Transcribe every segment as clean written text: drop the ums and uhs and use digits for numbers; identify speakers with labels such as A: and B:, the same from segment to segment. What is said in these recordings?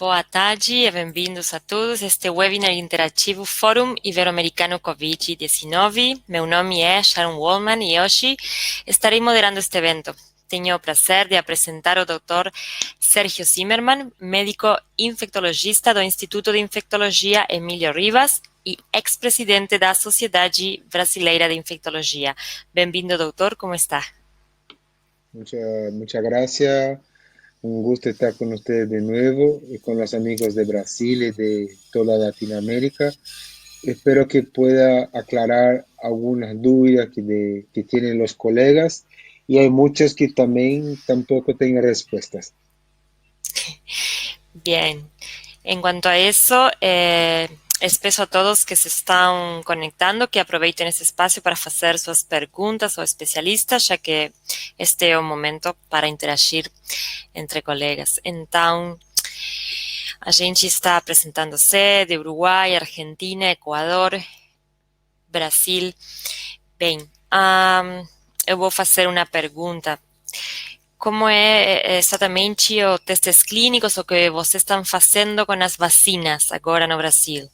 A: Boa tarde e bem-vindos a todos a este webinar interativo Fórum Ibero-Americano Covid-19. Meu nome é Sharon Wallman e hoje estarei moderando este evento. Tenho o prazer de apresentar o Dr. Sérgio Zimmermann, médico infectologista do Instituto de Infectologia Emílio Rivas e ex-presidente da Sociedade Brasileira de Infectologia. Bem-vindo, doutor, como está?
B: Muchas gracias. Un gusto estar con ustedes de nuevo y con los amigos de Brasil y de toda Latinoamérica. Espero que pueda aclarar algunas dudas que tienen los colegas y hay muchas que también tampoco tengan respuestas.
A: Bien, en cuanto a eso, expreso a todos que se estão conectando que aproveitem esse espaço para fazer suas perguntas ao especialista, já que este é o momento para interagir entre colegas. Então, a gente está apresentando-se de Uruguai, Argentina, Equador, Brasil. Bem, eu vou fazer uma pergunta. Como é exatamente os testes clínicos o que vocês estão fazendo com as vacinas agora no Brasil?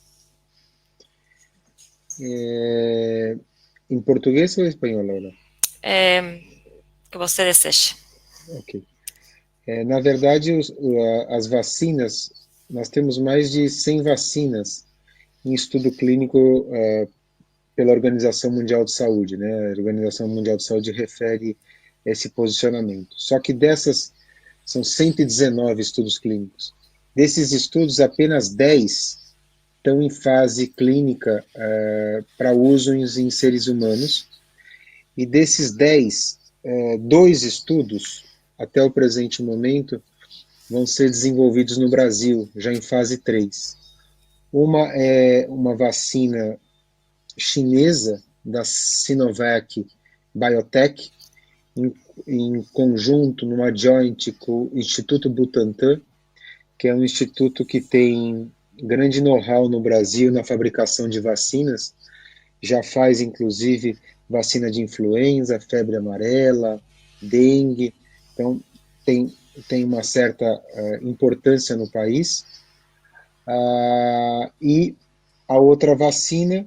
B: ¿En portugués o español ahora?
A: Que você deseje.
B: Ok. Na verdade, as vacinas, nós temos mais de 100 vacinas em estudo clínico pela Organização Mundial de Saúde, né? A Organização Mundial de Saúde refere esse posicionamento. Só que dessas, são 119 estudos clínicos. Desses estudos, apenas 10 estão em fase clínica para uso em seres humanos. E desses 10, 2 estudos, até o presente momento, vão ser desenvolvidos no Brasil, já em fase 3. Uma é uma vacina chinesa da Sinovac Biotech, em conjunto, numa joint com o Instituto Butantan, que é um instituto que tem grande know-how no Brasil na fabricação de vacinas, já faz inclusive vacina de influenza, febre amarela, dengue, então tem uma certa importância no país. E a outra vacina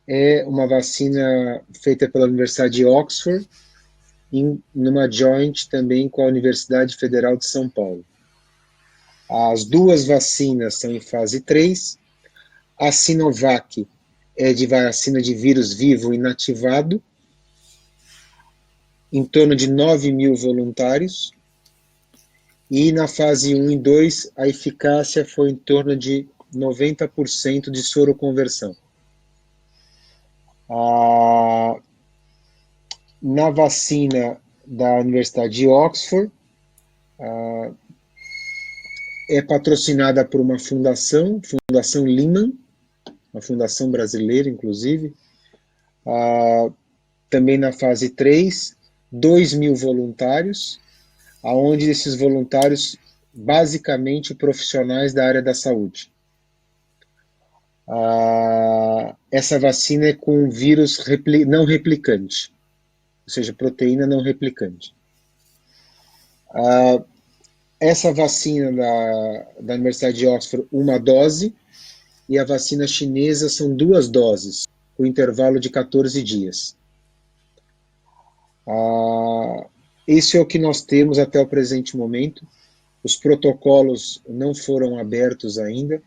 B: é uma vacina feita pela Universidade de Oxford, numa joint também com a Universidade Federal de São Paulo. As duas vacinas são em fase 3. A Sinovac é de vacina de vírus vivo inativado, em torno de 9 mil voluntários. E na fase 1 e 2, a eficácia foi em torno de 90% de soroconversão. Na vacina da Universidade de Oxford, é patrocinada por uma fundação, Fundação Lehman, uma fundação brasileira, inclusive. Também na fase 3, 2 mil voluntários, onde esses voluntários, basicamente profissionais da área da saúde. Essa vacina é com vírus não replicante, ou seja, proteína não replicante. Essa vacina da Universidade de Oxford, uma dose, e a vacina chinesa são 2 doses, com intervalo de 14 dias. Esse é o que nós temos até o presente momento. Os protocolos não foram abertos ainda.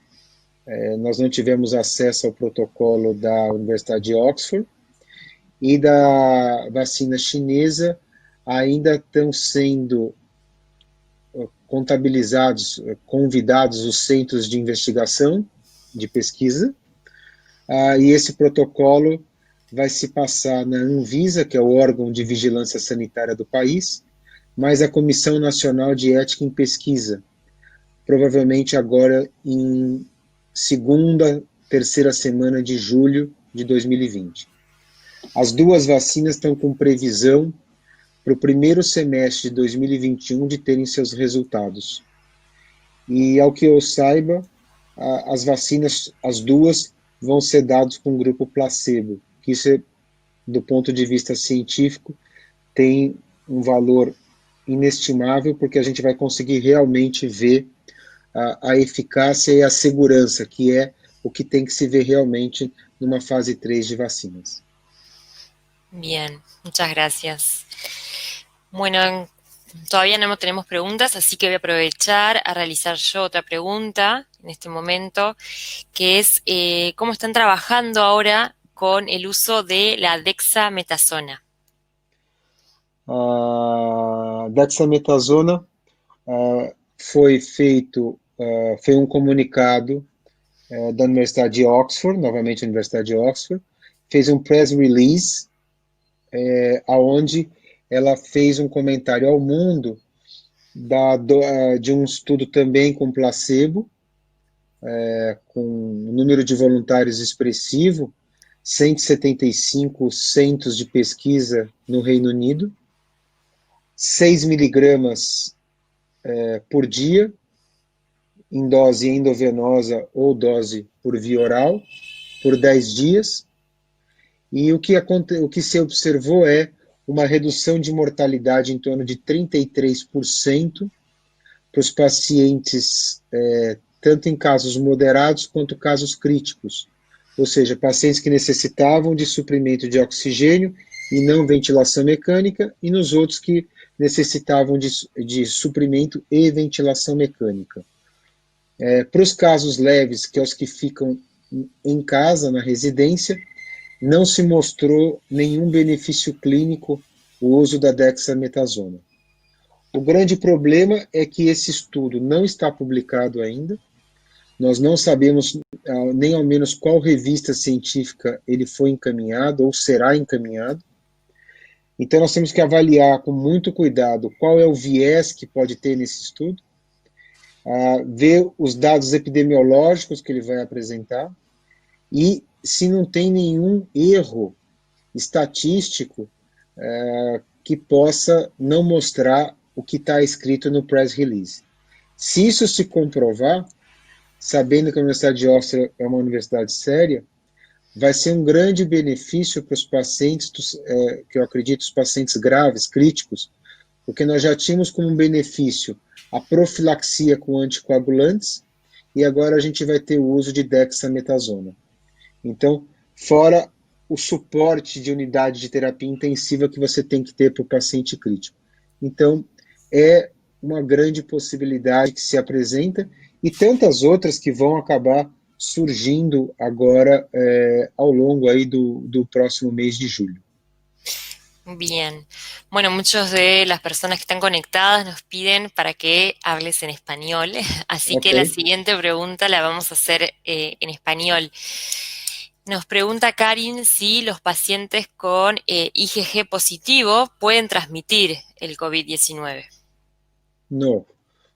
B: Nós não tivemos acesso ao protocolo da Universidade de Oxford. E da vacina chinesa ainda estão sendo contabilizados, convidados os centros de investigação, de pesquisa, e esse protocolo vai se passar na Anvisa, que é o órgão de vigilância sanitária do país, mas a Comissão Nacional de Ética em Pesquisa, provavelmente agora em segunda, terceira semana de julho de 2020. As duas vacinas estão com previsão para o primeiro semestre de 2021 de terem seus resultados. E, ao que eu saiba, as vacinas, as duas, vão ser dadas com um grupo placebo, que isso, do ponto de vista científico, tem um valor inestimável, porque a gente vai conseguir realmente ver a eficácia e a segurança, que é o que tem que se ver realmente numa fase 3 de vacinas.
A: Bien, muchas gracias. Bueno, todavía no tenemos preguntas, así que voy a aprovechar a realizar yo otra pregunta en este momento, que es ¿cómo están trabajando ahora con el uso de la dexametasona?
B: A dexametasona foi comunicado da Universidade de Oxford, novamente a Universidade de Oxford, fez um press release aonde ela fez um comentário ao mundo de um estudo também com placebo, com um número de voluntários expressivo, 175 centros de pesquisa no Reino Unido, 6 miligramas por dia, em dose endovenosa ou dose por via oral, por 10 dias. E o que se observou é uma redução de mortalidade em torno de 33% para os pacientes, tanto em casos moderados quanto casos críticos. Ou seja, pacientes que necessitavam de suprimento de oxigênio e não ventilação mecânica, e nos outros que necessitavam de suprimento e ventilação mecânica. Para os casos leves, que é os que ficam em casa, na residência, não se mostrou nenhum benefício clínico o uso da dexametasona. O grande problema é que esse estudo não está publicado ainda, nós não sabemos nem ao menos qual revista científica ele foi encaminhado ou será encaminhado, então nós temos que avaliar com muito cuidado qual é o viés que pode ter nesse estudo, ver os dados epidemiológicos que ele vai apresentar e se não tem nenhum erro estatístico que possa não mostrar o que está escrito no press release. Se isso se comprovar, sabendo que a Universidade de Oxford é uma universidade séria, vai ser um grande benefício para os pacientes, que eu acredito, os pacientes graves, críticos, porque nós já tínhamos como benefício a profilaxia com anticoagulantes e agora a gente vai ter o uso de dexametasona. Então, fora o suporte de unidade de terapia intensiva que você tem que ter para o paciente crítico. Então, é uma grande possibilidade que se apresenta e tantas outras que vão acabar surgindo agora ao longo aí do próximo mês de julho.
A: Bien. Bueno, muchos de las personas que están conectadas nos piden para que hables en español, así que la siguiente pregunta la vamos a hacer en español. Nos pregunta Karin si los pacientes con IgG positivo pueden transmitir el COVID-19.
B: No,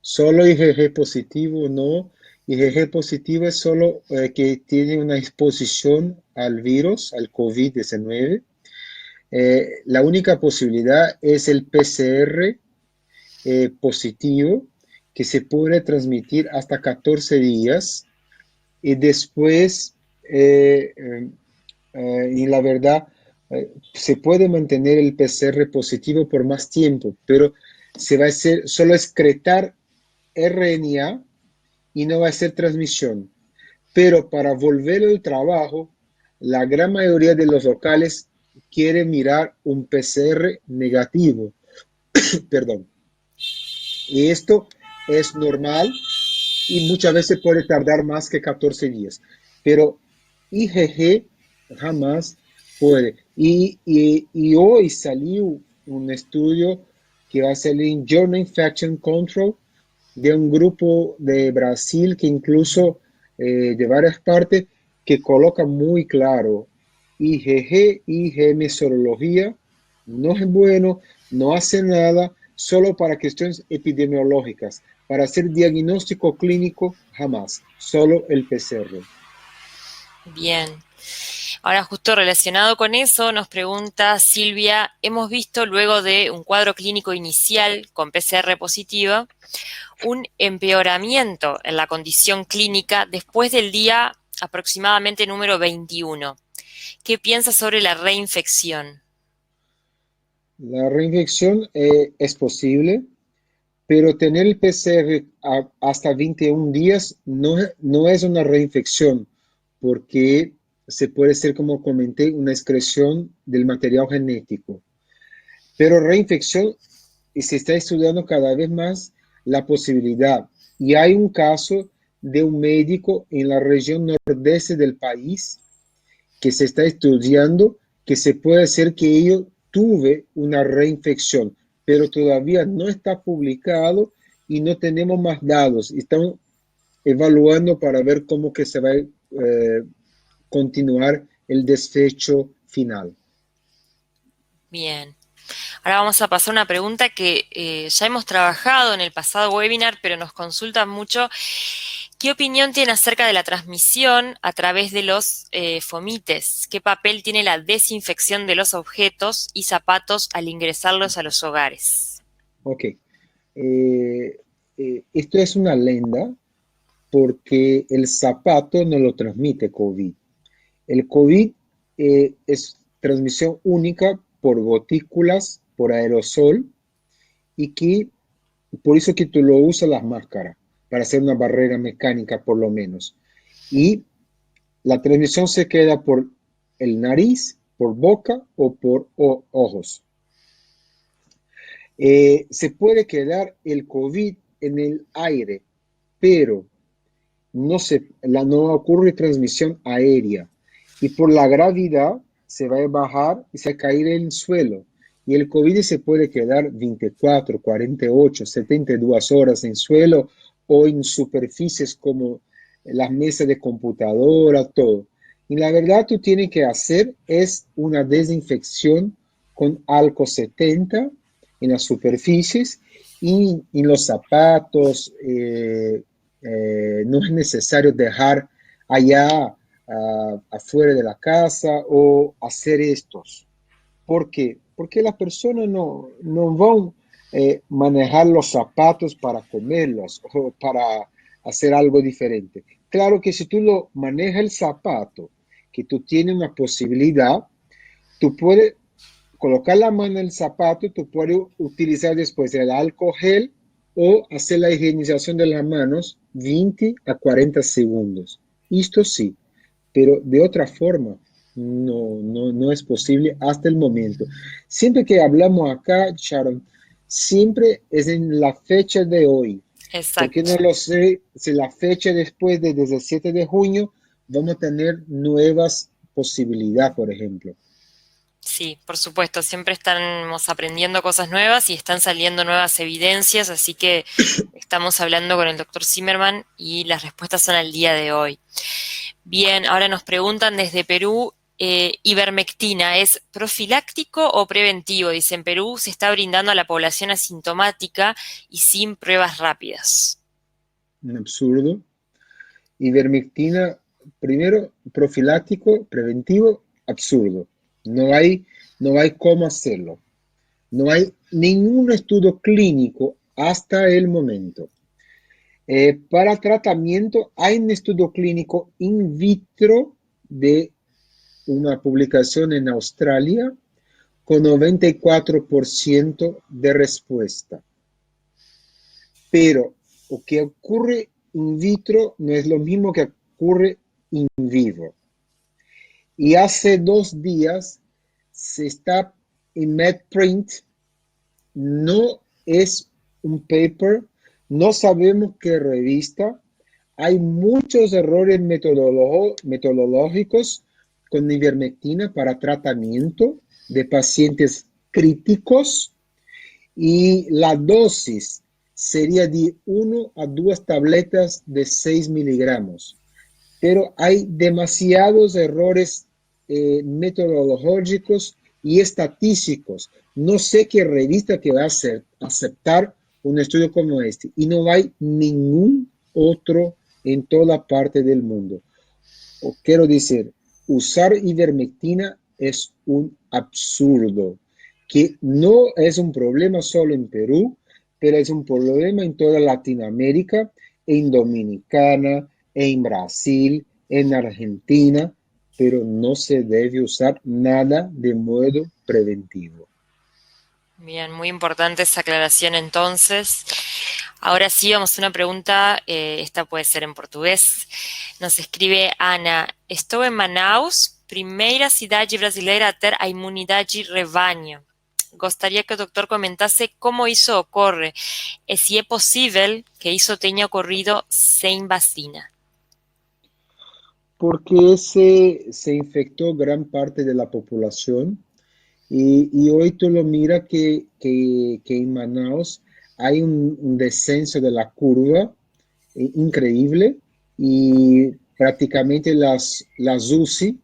B: solo IgG positivo no. IgG positivo es solo que tiene una exposición al virus, al COVID-19. La única posibilidad es el PCR positivo, que se puede transmitir hasta 14 días y después, y la verdad, se puede mantener el PCR positivo por más tiempo, pero se va a hacer solo excretar RNA y no va a ser transmisión. Pero para volver al trabajo, la gran mayoría de los locales quiere mirar un PCR negativo. Perdón. Y esto es normal y muchas veces puede tardar más que 14 días. Pero IgG jamás puede. Y hoy salió un estudio que va a salir en Journal Infection Control de un grupo de Brasil que incluso de varias partes que coloca muy claro IgG, IgM sorología, no es bueno, no hace nada, solo para cuestiones epidemiológicas. Para hacer diagnóstico clínico, jamás, solo el PCR.
A: Bien. Ahora, justo relacionado con eso, nos pregunta Silvia, hemos visto luego de un cuadro clínico inicial con PCR positiva, un empeoramiento en la condición clínica después del día aproximadamente número 21. ¿Qué piensas sobre la reinfección?
B: La reinfección es posible, pero tener el PCR hasta 21 días no es una reinfección, porque se puede ser, como comenté, una excreción del material genético. Pero reinfección, y se está estudiando cada vez más la posibilidad. Y hay un caso de un médico en la región nordeste del país que se está estudiando que se puede hacer que ellos tuve una reinfección, pero todavía no está publicado y no tenemos más datos. Están evaluando para ver cómo que se va a continuar el desfecho final.
A: Bien. Ahora vamos a pasar a una pregunta que ya hemos trabajado en el pasado webinar, pero nos consultan mucho. ¿Qué opinión tiene acerca de la transmisión a través de los fomites? ¿Qué papel tiene la desinfección de los objetos y zapatos al ingresarlos a los hogares?
B: Ok. Esto es una leyenda porque el zapato no lo transmite COVID. El COVID es transmisión única por gotículas, por aerosol, y que por eso que tú lo usas las máscaras, para hacer una barrera mecánica por lo menos. Y la transmisión se queda por el nariz, por boca o por ojos. Se puede quedar el COVID en el aire, pero no ocurre transmisión aérea. Y por la gravedad se va a bajar y se va a caer en el suelo. Y el COVID se puede quedar 24, 48, 72 horas en suelo o en superficies como las mesas de computadora, todo. Y la verdad tú tienes que hacer es una desinfección con alcohol 70 en las superficies y en los zapatos. No es necesario dejar allá afuera de la casa o hacer estos. ¿Por qué? Porque las personas no van a manejar los zapatos para comerlos o para hacer algo diferente. Claro que si tú lo manejas el zapato, que tú tienes una posibilidad, tú puedes colocar la mano en el zapato, tú puedes utilizar después el alcohol gel o hacer la higienización de las manos 20 a 40 segundos. Esto sí, pero de otra forma no es posible hasta el momento. Siempre que hablamos acá, Sharon, siempre es en la fecha de hoy, porque no
A: Exacto.
B: lo sé si la fecha después de 17 de junio vamos a tener nuevas posibilidades, por ejemplo.
A: Sí, por supuesto, siempre estamos aprendiendo cosas nuevas y están saliendo nuevas evidencias, así que estamos hablando con el doctor Zimmerman y las respuestas son al día de hoy. Bien, ahora nos preguntan desde Perú, ¿ivermectina es profiláctico o preventivo? Dice, en Perú se está brindando a la población asintomática y sin pruebas rápidas.
B: Un absurdo. Ivermectina, primero, profiláctico, preventivo, absurdo. No hay cómo hacerlo. No hay ningún estudio clínico hasta el momento. Para tratamiento hay un estudio clínico in vitro de una publicación en Australia con 94% de respuesta. Pero lo que ocurre in vitro no es lo mismo que ocurre in vivo. Y hace 2 días se está en MedPrint, no es un paper, no sabemos qué revista, hay muchos errores metodológicos con ivermectina para tratamiento de pacientes críticos y la dosis sería de 1 a 2 tabletas de 6 miligramos. Pero hay demasiados errores metodológicos y estadísticos. No sé qué revista que va a aceptar un estudio como este y no hay ningún otro en toda parte del mundo. O quiero decir, usar ivermectina es un absurdo, que no es un problema solo en Perú, pero es un problema en toda Latinoamérica, en Dominicana, en Brasil, en Argentina, pero no se debe usar nada de modo preventivo.
A: Bien, muy importante esa aclaración entonces. Ahora sí, vamos a una pregunta, esta puede ser en portugués. Nos escribe Ana, estou em Manaus, primeira cidade brasileira a ter a imunidade rebanho. Gostaria que o doctor comentasse como isso ocorre e se é possível que isso tenha ocorrido sem vacina.
B: Porque se infectó gran parte de la población y hoy tú lo miras que en Manaus hay un descenso de la curva increíble y prácticamente las UCI,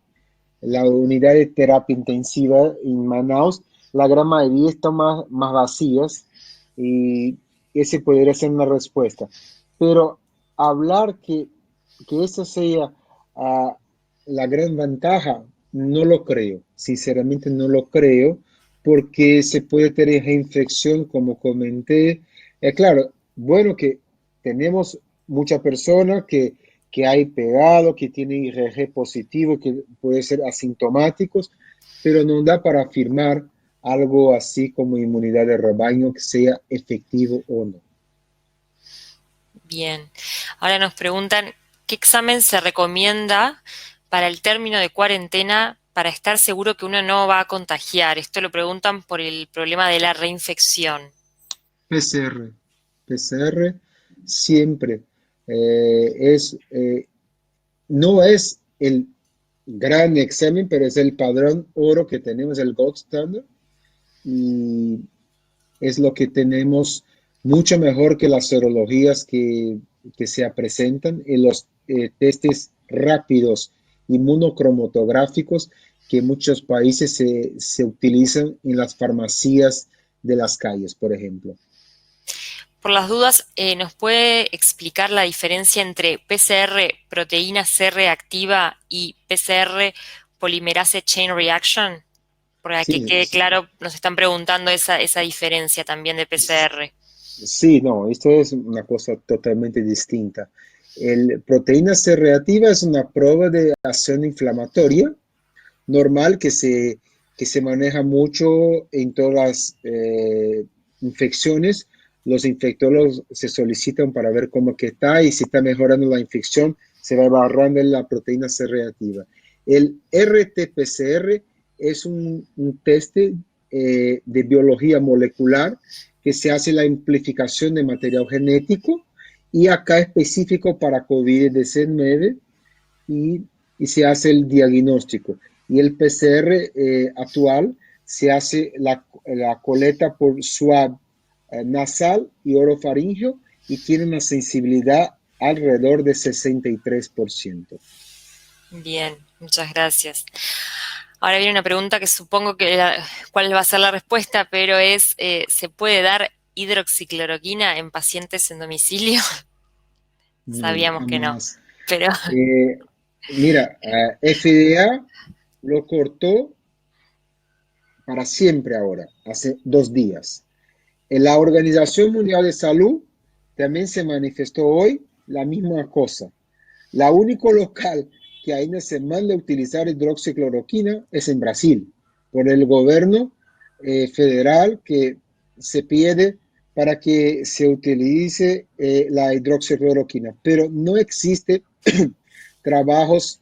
B: la unidad de terapia intensiva en Manaus, la gran mayoría están más vacías y ese podría ser una respuesta. Pero hablar que esa sea la gran ventaja, no lo creo, sinceramente no lo creo, porque se puede tener infección, como comenté. Claro, bueno que tenemos muchas personas que hay pegado, que tienen IgG positivo, que puede ser asintomáticos, pero no da para afirmar algo así como inmunidad de rebaño que sea efectivo o no.
A: Bien, ahora nos preguntan, ¿qué examen se recomienda para el término de cuarentena para estar seguro que uno no va a contagiar? Esto lo preguntan por el problema de la reinfección.
B: PCR, PCR siempre es, no es el gran examen, pero es el padrón oro que tenemos, el gold standard, y es lo que tenemos mucho mejor que las serologías que se presentan en los testes rápidos inmunocromatográficos que en muchos países se utilizan en las farmacias de las calles, por ejemplo.
A: Por las dudas, ¿nos puede explicar la diferencia entre PCR proteína C reactiva y PCR polimerase chain reaction? Para que
B: Sí,
A: quede claro, nos están preguntando esa diferencia también de PCR.
B: sí, no, esto es una cosa totalmente distinta. El proteína C reactiva es una prueba de acción inflamatoria normal que se maneja mucho en todas las infecciones. Los infectólogos se solicitan para ver cómo que está y si está mejorando la infección, se va barrando la proteína C reactiva. El RT-PCR es un test de biología molecular que se hace la amplificación de material genético y acá específico para COVID-19 y, y se hace el diagnóstico. Y el PCR actual se hace la coleta por swab nasal y orofaringeo y tiene una sensibilidad alrededor de 63%.
A: Bien, muchas gracias. Ahora viene una pregunta que supongo que cuál va a ser la respuesta, pero es, ¿se puede dar hidroxicloroquina en pacientes en domicilio?
B: No,
A: Sabíamos que no,
B: jamás.
A: pero
B: Eh, Mira, FDA lo cortó para siempre ahora, hace 2 días. En la Organización Mundial de Salud también se manifestó hoy la misma cosa. La único local que ainda se manda a utilizar hidroxicloroquina es en Brasil, por el gobierno federal que se pide para que se utilice la hidroxicloroquina, pero no existe trabajos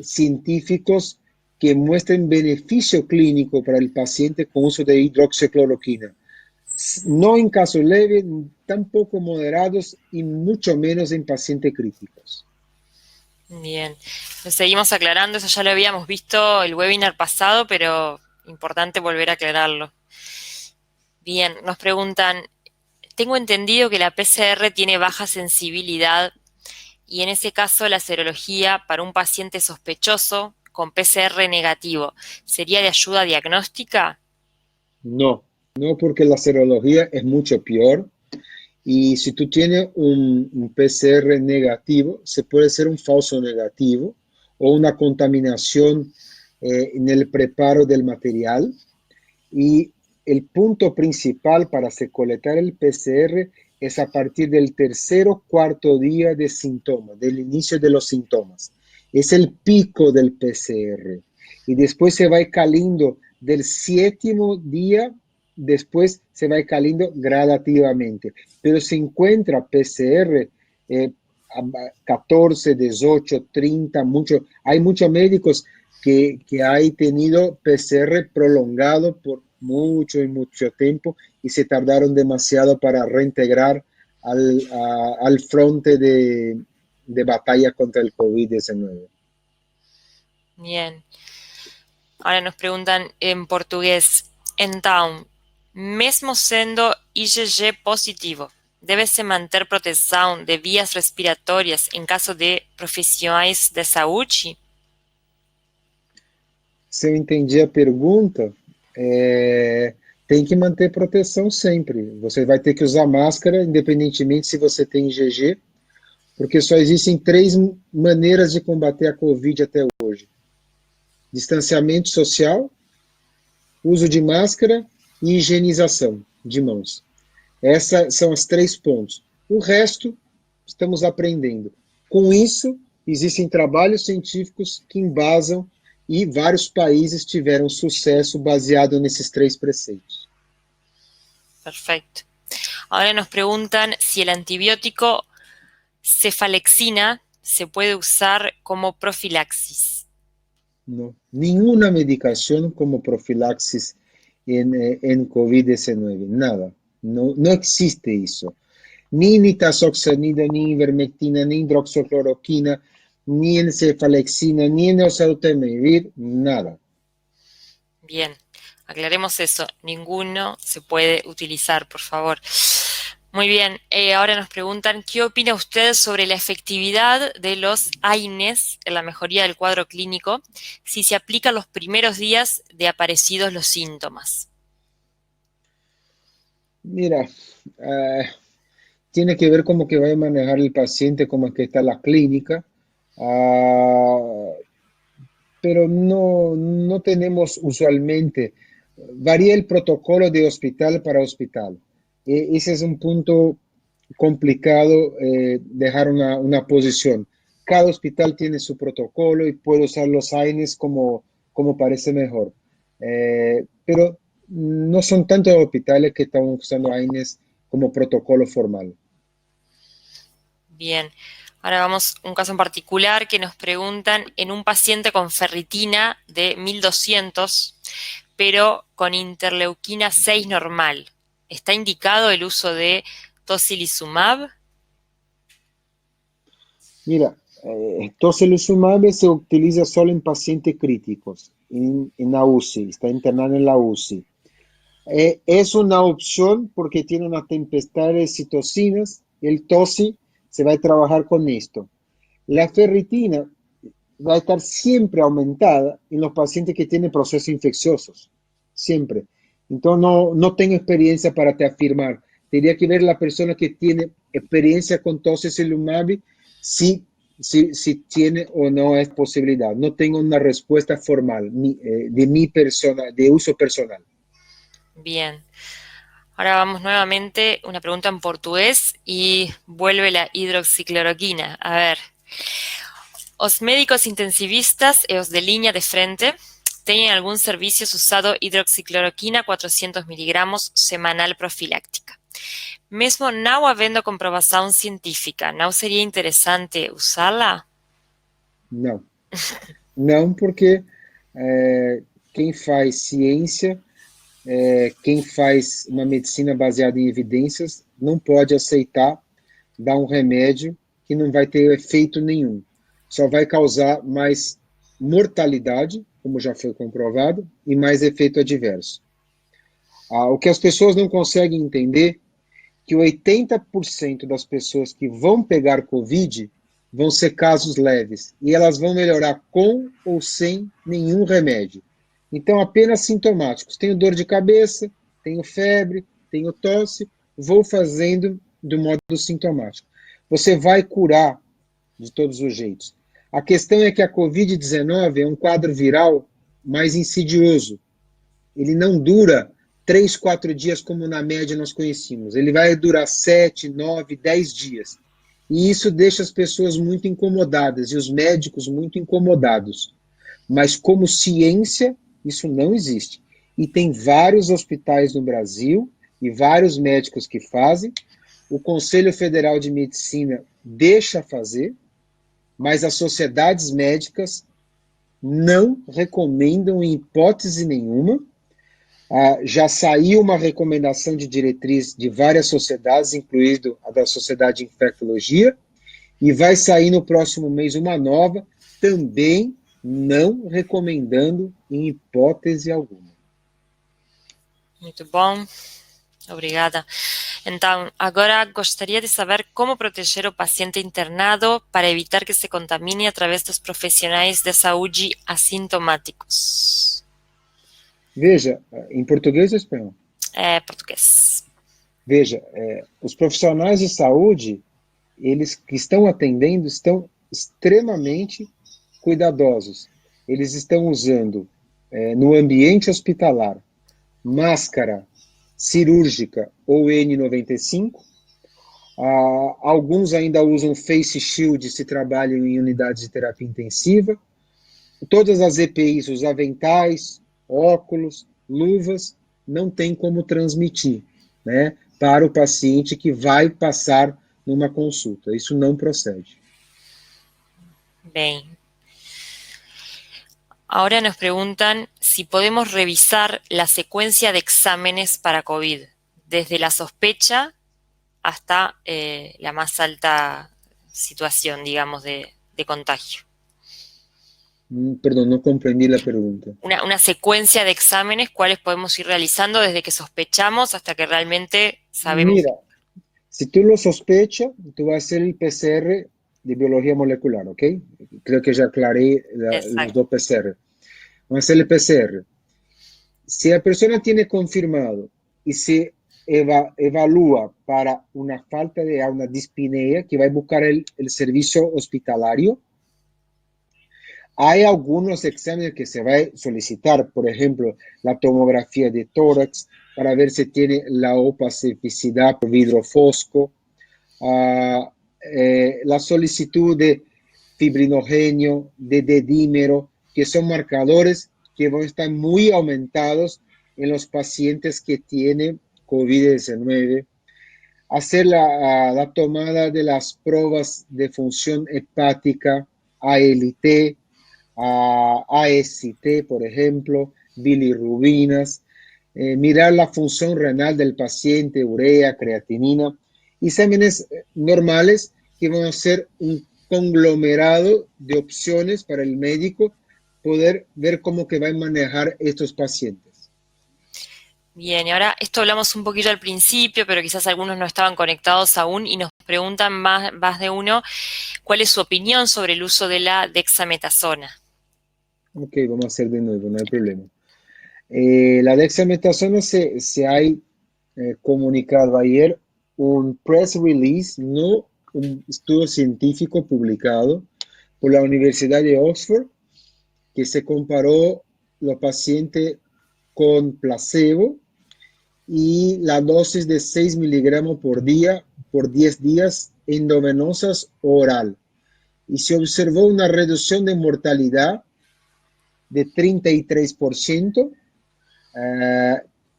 B: científicos que muestren beneficio clínico para el paciente con uso de hidroxicloroquina. No en casos leves, tampoco moderados y mucho menos en pacientes críticos.
A: bien. Lo seguimos aclarando, eso ya lo habíamos visto el webinar pasado, pero importante volver a aclararlo. Bien, nos preguntan, tengo entendido que la PCR tiene baja sensibilidad y en ese caso la serología para un paciente sospechoso con PCR negativo, ¿sería de ayuda diagnóstica?
B: No, no porque la serología es mucho peor y si tú tienes un PCR negativo, se puede ser un falso negativo o una contaminación en el preparo del material y el punto principal para colectar el PCR es a partir del tercer o cuarto día de síntomas, del inicio de los síntomas. Es el pico del PCR. Y después se va cayendo del séptimo día después se va cayendo gradativamente. Pero se encuentra PCR 14, 18, 30, mucho, hay muchos médicos que han tenido PCR prolongado por mucho y mucho tiempo y se tardaron demasiado para reintegrar al frente de batalla contra el COVID-19.
A: Bien. Ahora nos preguntan en portugués. Então, mesmo sendo IgG positivo, deve-se manter proteção de vias respiratórias em caso de profissionais de saúde?
B: Se eu entendi a pergunta, tem que manter proteção sempre. Você vai ter que usar máscara, independentemente se você tem IgG, porque só existem três maneiras de combater a Covid até hoje: distanciamento social, uso de máscara e higienização de mãos. Essas são os três pontos. O resto, estamos aprendendo. Com isso, existem trabalhos científicos que embasam e vários países tiveram sucesso baseado nesses três preceitos.
A: Perfecto. Ahora nos preguntan si el antibiótico cefalexina se puede usar como profilaxis.
B: No, ninguna medicación como profilaxis en COVID-19, nada. No, no existe eso. Ni nitazoxanida, ni ivermectina, ni hidroxicloroquina, ni encefalexina, ni oseltamivir, nada.
A: Bien, aclaremos eso. Ninguno se puede utilizar, por favor. Muy bien, ahora nos preguntan, ¿qué opina usted sobre la efectividad de los AINES en la mejoría del cuadro clínico si se aplica los primeros días de aparecidos los síntomas?
B: Mira, tiene que ver cómo que va a manejar el paciente, cómo es que está la clínica, pero no tenemos usualmente, varía el protocolo de hospital para hospital. Ese es un punto complicado, dejar una posición. Cada hospital tiene su protocolo y puede usar los AINES como parece mejor. Pero no son tantos hospitales que están usando AINES como protocolo formal.
A: Bien, ahora vamos a un caso en particular que nos preguntan en un paciente con ferritina de 1200, pero con interleuquina 6 normal. ¿Está indicado el uso de tocilizumab?
B: Mira, tocilizumab se utiliza solo en pacientes críticos, en la UCI, está internado en la UCI. Es una opción porque tiene una tempestad de citocinas, el TOSI se va a trabajar con esto. La ferritina va a estar siempre aumentada en los pacientes que tienen procesos infecciosos, siempre. Entonces no tengo experiencia para te afirmar. Tendría que ver la persona que tiene experiencia con tocilizumab si tiene o no es posibilidad. No tengo una respuesta formal de mi persona, de uso personal.
A: Bien. Ahora vamos nuevamente, una pregunta en portugués y vuelve la hidroxicloroquina. A ver, os médicos intensivistas e os de línea de frente teñen algún servicio usado hidroxicloroquina 400 miligramos semanal profiláctica. Mesmo não havendo comprovação científica, não seria interessante usá-la?
B: Não. Não, porque quem faz ciência, quem faz uma medicina baseada em evidências, não pode aceitar dar um remédio que não vai ter efeito nenhum. Só vai causar mais mortalidade, como já foi comprovado, e mais efeito adverso. O que as pessoas não conseguem entender que 80% das pessoas que vão pegar Covid vão ser casos leves e elas vão melhorar com ou sem nenhum remédio. Então, apenas sintomáticos. Tenho dor de cabeça, tenho febre, tenho tosse, vou fazendo do modo sintomático. Você vai curar de todos os jeitos. A questão é que a Covid-19 é um quadro viral mais insidioso. Ele não dura 3, 4 dias como na média nós conhecíamos. Ele vai durar 7, 9, 10 dias. E isso deixa as pessoas muito incomodadas e os médicos muito incomodados. Mas como ciência, isso não existe. e tem vários hospitais no Brasil e vários médicos que fazem. O Conselho Federal de Medicina deixa fazer, mas as sociedades médicas não recomendam em hipótese nenhuma. Já saiu uma recomendação de diretriz de várias sociedades, incluindo a da Sociedade de Infectologia, e vai sair no próximo mês uma nova, também não recomendando em hipótese alguma.
A: Muito bom, obrigada. Então, agora gostaria de saber como proteger o paciente internado para evitar que se contamine através dos profissionais de saúde assintomáticos.
B: Veja, em português ou espanhol?
A: Português.
B: Veja, os profissionais de saúde, eles que estão atendendo, estão extremamente cuidadosos. Eles estão usando, no ambiente hospitalar, máscara cirúrgica ou N95. Alguns ainda usam face shield se trabalham em unidades de terapia intensiva. Todas as EPIs, os aventais, óculos, luvas, não tem como transmitir, né, para o paciente que vai passar numa consulta. Isso não procede.
A: Bem. Ahora nos preguntan si podemos revisar la secuencia de exámenes para COVID, desde la sospecha hasta la más alta situación, digamos, de contagio.
B: Perdón, no comprendí la pregunta.
A: Una secuencia de exámenes, cuáles podemos ir realizando desde que sospechamos hasta que realmente sabemos.
B: Mira, si tú lo sospechas, tú vas a hacer el PCR de biología molecular, ¿ok? Creo que ya aclaré los dos PCR. Vamos a hacer el PCR. Si la persona tiene confirmado y se evalúa para una falta de una dispnea, que va a buscar el servicio hospitalario, hay algunos exámenes que se va a solicitar, por ejemplo, la tomografía de tórax para ver si tiene la opacificidad por vidrio fosco, la solicitud de fibrinogénio, de dedímero, que son marcadores que van a estar muy aumentados en los pacientes que tienen COVID-19. Hacer la tomada de las pruebas de función hepática, ALT, AST, por ejemplo, bilirrubinas, mirar la función renal del paciente, urea, creatinina, exámenes normales que van a ser un conglomerado de opciones para el médico poder ver cómo que va a manejar estos pacientes.
A: Bien, y ahora esto hablamos un poquito al principio, pero quizás algunos no estaban conectados aún y nos preguntan más de uno, ¿cuál es su opinión sobre el uso de la dexametasona?
B: Ok, vamos a hacer de nuevo, no hay problema. La dexametasona se ha comunicado ayer un press release, no un estudio científico publicado por la Universidad de Oxford, que se comparó los pacientes con placebo y la dosis de 6 miligramos por día por 10 días endovenosas oral. Y se observó una reducción de mortalidad de 33%,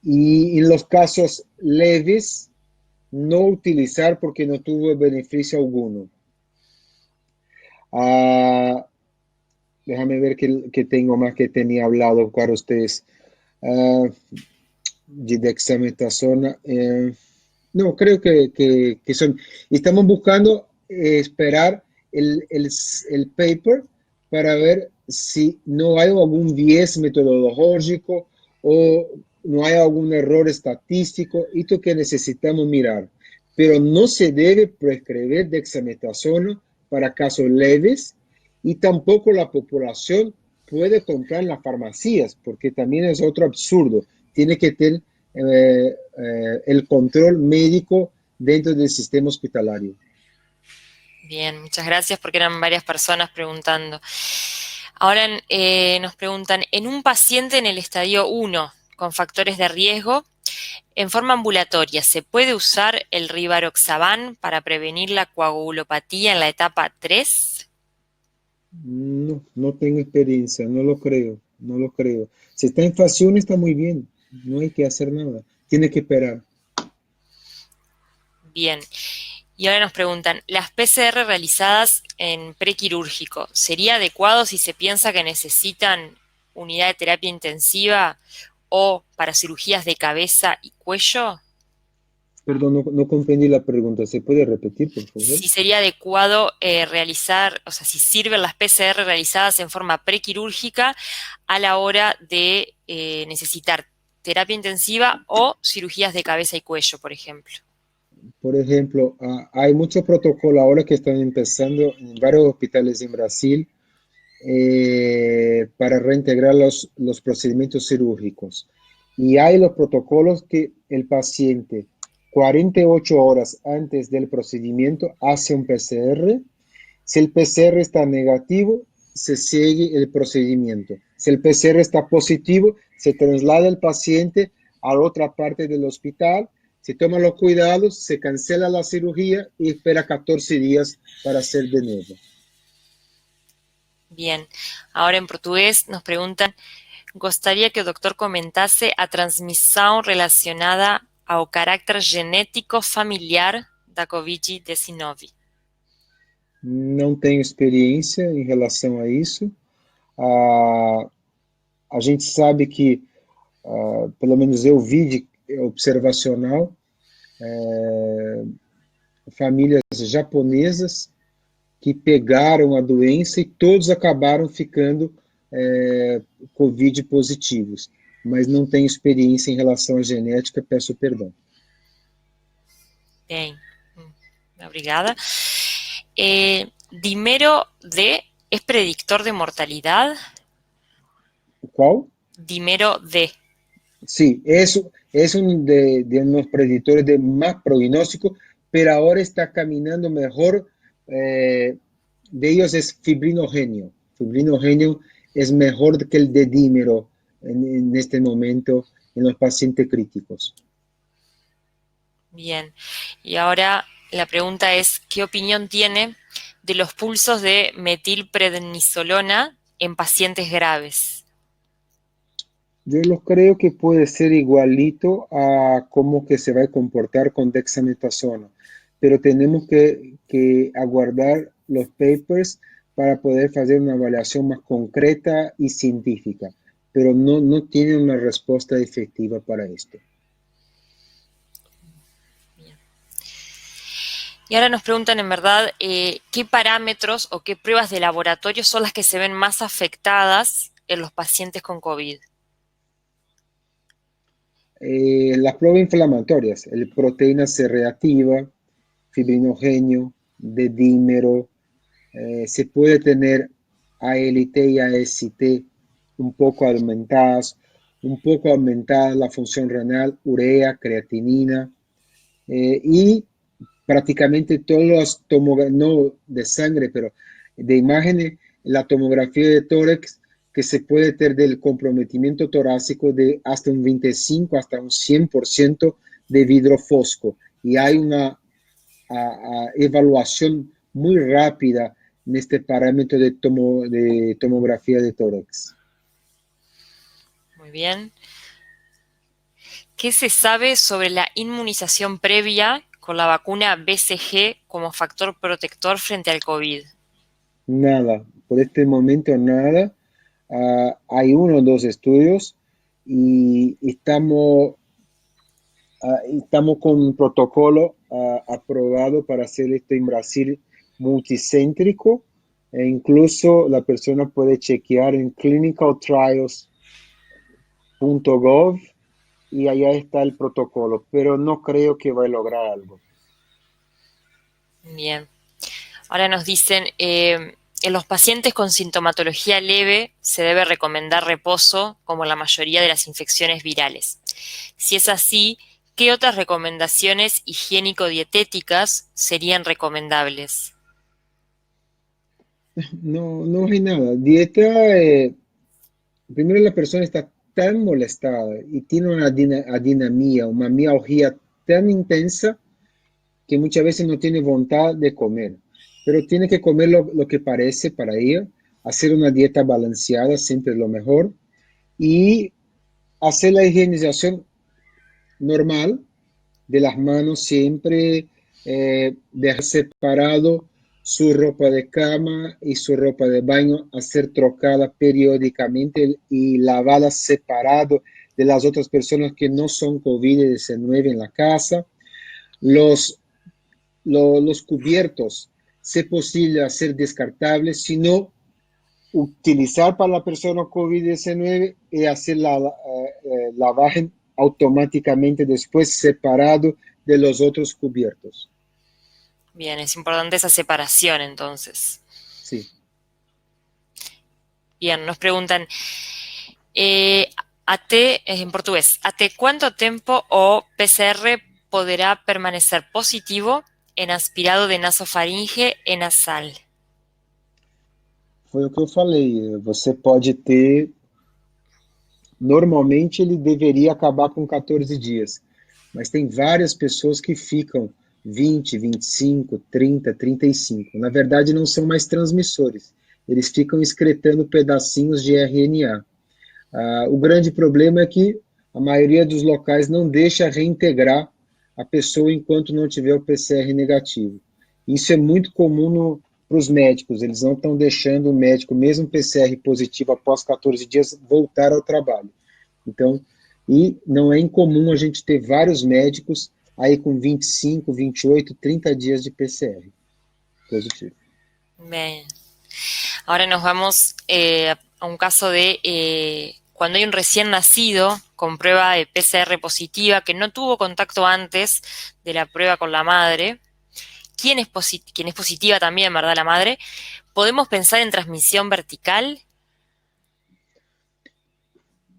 B: y en los casos leves no utilizar porque no tuvo beneficio alguno. Déjame ver que tengo más que tenía hablado para ustedes. De dexametasona. No, creo que son. Estamos buscando esperar el paper para ver si no hay algún bias metodológico o no hay algún error estadístico, esto que necesitamos mirar. Pero no se debe prescribir dexametasona para casos leves y tampoco la población puede comprar en las farmacias, porque también es otro absurdo. Tiene que tener el control médico dentro del sistema hospitalario.
A: Bien, muchas gracias porque eran varias personas preguntando. Ahora nos preguntan, en un paciente en el estadio 1 con factores de riesgo, en forma ambulatoria, ¿se puede usar el rivaroxaban para prevenir la coagulopatía en la etapa 3?
B: No, no tengo experiencia, no lo creo. Si está en fase 1 está muy bien. No hay que hacer nada, tiene que esperar.
A: Bien. Y ahora nos preguntan, ¿las PCR realizadas en prequirúrgico sería adecuado si se piensa que necesitan unidad de terapia intensiva o para cirugías de cabeza y cuello?
B: Perdón, no comprendí la pregunta. ¿Se puede repetir, por favor?
A: Si sería adecuado realizar, o sea, si sirven las PCR realizadas en forma prequirúrgica a la hora de necesitar terapia intensiva o cirugías de cabeza y cuello, por ejemplo.
B: Por ejemplo, hay muchos protocolos ahora que están empezando en varios hospitales en Brasil para reintegrar los procedimientos cirúrgicos. Y hay los protocolos que el paciente 48 horas antes del procedimiento hace un PCR. Si el PCR está negativo, se sigue el procedimiento. Si el PCR está positivo, se traslada el paciente a otra parte del hospital, se toman los cuidados, se cancela la cirugía y espera 14 días para hacer de nuevo.
A: Bien, ahora en portugués nos preguntan, gostaria que o doutor comentasse a transmissão relacionada ao carácter genético familiar da Covid-19.
B: Não tenho experiência em relação a isso. A gente sabe que, pelo menos eu vi de observacional, famílias japonesas que pegaram a doença e todos acabaram ficando Covid positivos. Mas não tenho experiência em relação à genética, peço perdão.
A: Bien, obrigada. ¿Dímero D es predictor de mortalidad?
B: Qual?
A: Dímero D.
B: Sí, eso es uno de los predictores de más pronóstico, pero ahora está caminando mejor. De ellos es fibrinogénio. Fibrinogénio es mejor que el de dímero en este momento en los pacientes críticos.
A: Bien, y ahora la pregunta es, ¿qué opinión tiene de los pulsos de metilprednisolona en pacientes graves?
B: Yo lo creo que puede ser igualito a cómo que se va a comportar con dexametasona, pero tenemos que aguardar los papers para poder hacer una evaluación más concreta y científica, pero no tiene una respuesta efectiva para esto.
A: Bien. Y ahora nos preguntan en verdad qué parámetros o qué pruebas de laboratorio son las que se ven más afectadas en los pacientes con COVID.
B: Las pruebas inflamatorias, el proteína C reactiva, fibrinogénio, de dímero, se puede tener ALT y AST un poco aumentadas la función renal, urea, creatinina, y prácticamente todas las tomografías, no de sangre, pero de imágenes, la tomografía de tórax, que se puede tener del comprometimiento torácico de hasta un 25, hasta un 100% de vidro fosco. Y hay una evaluación muy rápida en este parámetro de tomografía de tórax.
A: Muy bien. ¿Qué se sabe sobre la inmunización previa con la vacuna BCG como factor protector frente al COVID?
B: Nada, por este momento nada. Hay uno o dos estudios y estamos con un protocolo aprobado para hacer esto en Brasil multicéntrico, e incluso la persona puede chequear en clinicaltrials.gov y allá está el protocolo, pero no creo que va a lograr algo.
A: Bien. Ahora nos dicen, en los pacientes con sintomatología leve se debe recomendar reposo como la mayoría de las infecciones virales. Si es así, ¿qué otras recomendaciones higiénico-dietéticas serían recomendables?
B: No hay nada. Dieta, primero la persona está tan molestada y tiene una adinamia, una mialgia tan intensa que muchas veces no tiene voluntad de comer, pero tiene que comer lo que parece para ella, hacer una dieta balanceada, siempre es lo mejor, y hacer la higienización normal de las manos siempre, dejar separado su ropa de cama y su ropa de baño, hacer trocada periódicamente y lavarla separado de las otras personas que no son COVID-19 en la casa. Los, los cubiertos, si es posible, hacer descartables, si no, utilizar para la persona COVID-19 y hacer la lavaje automáticamente después separado de los otros cubiertos.
A: Bien, es importante esa separación entonces.
B: Sí.
A: Bien, nos preguntan, en portugués, até quanto tempo o PCR poderá permanecer positivo en aspirado de nasofaringe e nasal?
B: Foi o que eu falei. Você pode ter. Normalmente ele deveria acabar com 14 dias, mas tem várias pessoas que ficam 20, 25, 30, 35. Na verdade, não são mais transmissores. Eles ficam excretando pedacinhos de RNA. O grande problema é que a maioria dos locais não deixa reintegrar a pessoa enquanto não tiver o PCR negativo. Isso é muito comum para os médicos, eles não estão deixando o médico, mesmo PCR positivo após 14 dias, voltar ao trabalho. Então, e não é incomum a gente ter vários médicos aí com 25, 28, 30 dias de PCR positivo.
A: Bien. Ahora nos vamos a un caso de cuando hay un recién nacido con prueba de PCR positiva que no tuvo contacto antes de la prueba con la madre, quien es positiva también, ¿verdad? La madre, ¿podemos pensar en transmisión vertical?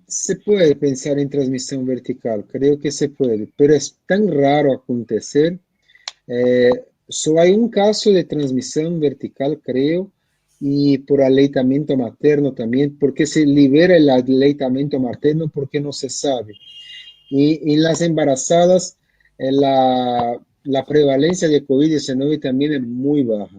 B: Se puede pensar en transmisión vertical, creo que se puede, pero es tan raro acontecer. Só hay un caso de transmisión vertical, creo, y por aleitamento materno también, porque se libera el aleitamento materno porque no se sabe. Y en las embarazadas, la prevalencia de COVID-19 también es muy baja.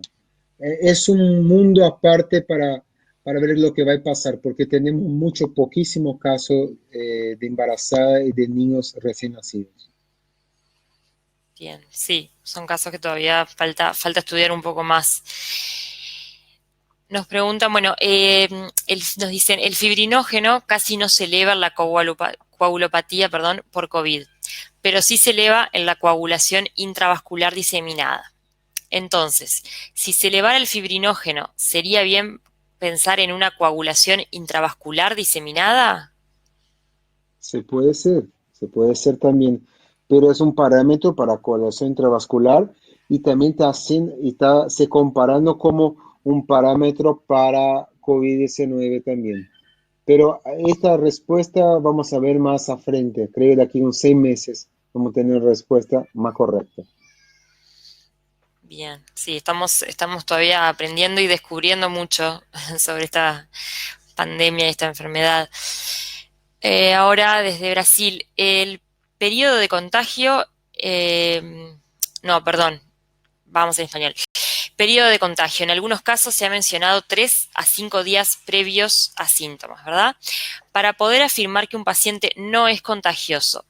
B: Es un mundo aparte para ver lo que va a pasar, porque tenemos mucho, poquísimo caso de embarazada y de niños recién nacidos.
A: Bien, sí, son casos que todavía falta estudiar un poco más. Nos preguntan, bueno, nos dicen, el fibrinógeno casi no se eleva en la coagulopatía, por COVID, pero sí se eleva en la coagulación intravascular diseminada. Entonces, si se elevara el fibrinógeno, ¿sería bien pensar en una coagulación intravascular diseminada?
B: Se puede ser también, pero es un parámetro para coagulación intravascular y también está se comparando como un parámetro para COVID-19 también. Pero esta respuesta vamos a ver más a frente, creo que de aquí a unos 6 meses vamos a tener una respuesta más correcta.
A: Bien, sí, estamos todavía aprendiendo y descubriendo mucho sobre esta pandemia y esta enfermedad. Ahora, desde Brasil, el periodo de contagio, no, perdón, vamos en español. Periodo de contagio, en algunos casos se ha mencionado 3 a 5 días previos a síntomas, ¿verdad? Para poder afirmar que un paciente no es contagioso,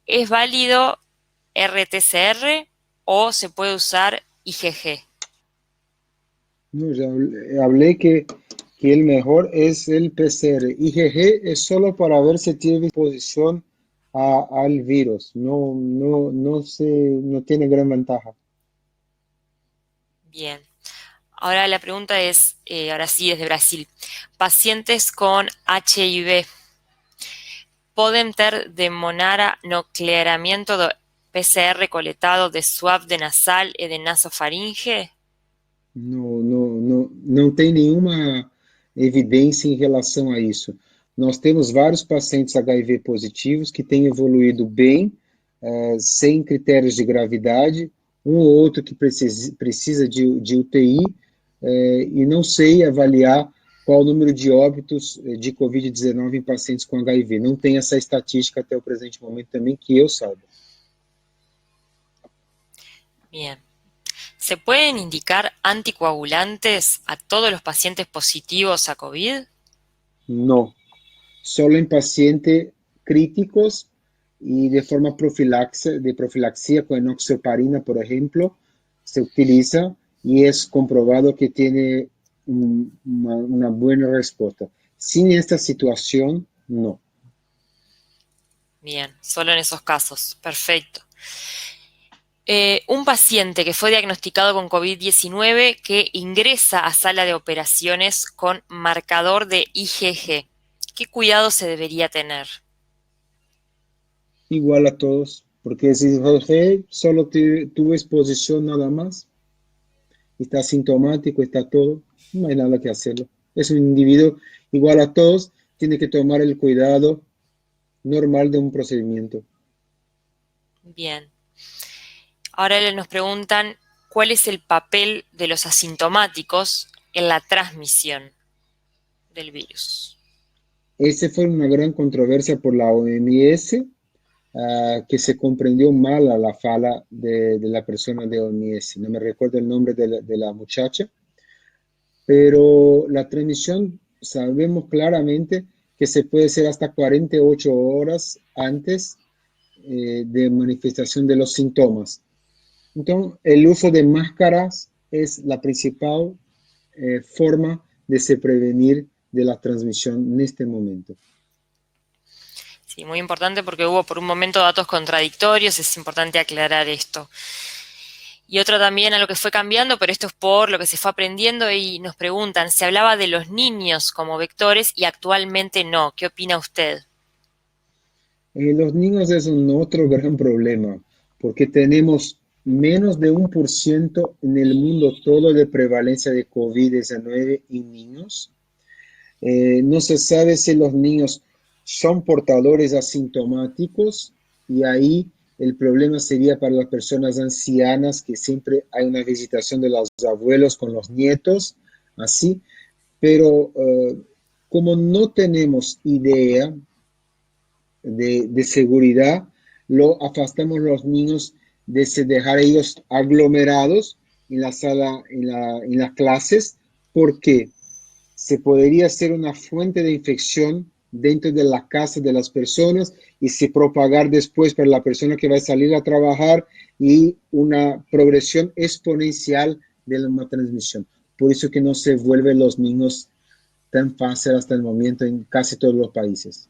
A: ¿es válido RT-PCR o se puede usar IgG?
B: No, ya hablé que el mejor es el PCR. IgG es solo para ver si tiene exposición al virus. No tiene gran ventaja.
A: Bien. Ahora la pregunta es, ahora sí, desde Brasil. Pacientes con HIV ¿pueden ter demorar no clearamiento do PCR coletado de swab de nasal e de nasofaringe?
B: Não tem nenhuma evidência em relação a isso. Nós temos vários pacientes HIV positivos que têm evoluído bem, sem critérios de gravidade, um ou outro que precisa de UTI, e não sei avaliar qual o número de óbitos de Covid-19 em pacientes com HIV. Não tem essa estatística até o presente momento também que eu saiba.
A: Bien. ¿Se pueden indicar anticoagulantes a todos los pacientes positivos a COVID?
B: No, solo en paciente críticos y de forma profilaxia con enoxaparina, por ejemplo, se utiliza y es comprobado que tiene una buena respuesta. Sin esta situación, no.
A: Bien, solo en esos casos. Perfecto. Un paciente que fue diagnosticado con COVID-19 que ingresa a sala de operaciones con marcador de IgG. ¿Qué cuidado se debería tener?
B: Igual a todos, porque si Jorge solo tuvo exposición nada más, está sintomático, está todo, no hay nada que hacerlo. Es un individuo igual a todos, tiene que tomar el cuidado normal de un procedimiento.
A: Bien. Ahora nos preguntan cuál es el papel de los asintomáticos en la transmisión del virus.
B: Esa fue una gran controversia por la OMS, que se comprendió mal a la fala de la persona de OMS. No me recuerdo el nombre de la muchacha, pero la transmisión sabemos claramente que se puede hacer hasta 48 horas antes de manifestación de los síntomas. Entonces, el uso de máscaras es la principal forma de se prevenir de la transmisión en este momento.
A: Sí, muy importante porque hubo por un momento datos contradictorios, es importante aclarar esto. Y otro también a lo que fue cambiando, pero esto es por lo que se fue aprendiendo y nos preguntan, se hablaba de los niños como vectores y actualmente no. ¿Qué opina usted?
B: Los niños es un otro gran problema, porque tenemos menos de 1% en el mundo todo de prevalencia de COVID-19 en niños. No se sabe si los niños son portadores asintomáticos y ahí el problema sería para las personas ancianas, que siempre hay una visitación de los abuelos con los nietos, así, pero como no tenemos idea de seguridad, lo afastamos los niños de dejar ellos aglomerados en la sala, en las clases, porque se podría ser una fuente de infección dentro de la casa de las personas y se propagar después para la persona que va a salir a trabajar y una progresión exponencial de la transmisión. Por eso que no se vuelven los niños tan fácil hasta el momento en casi todos los países.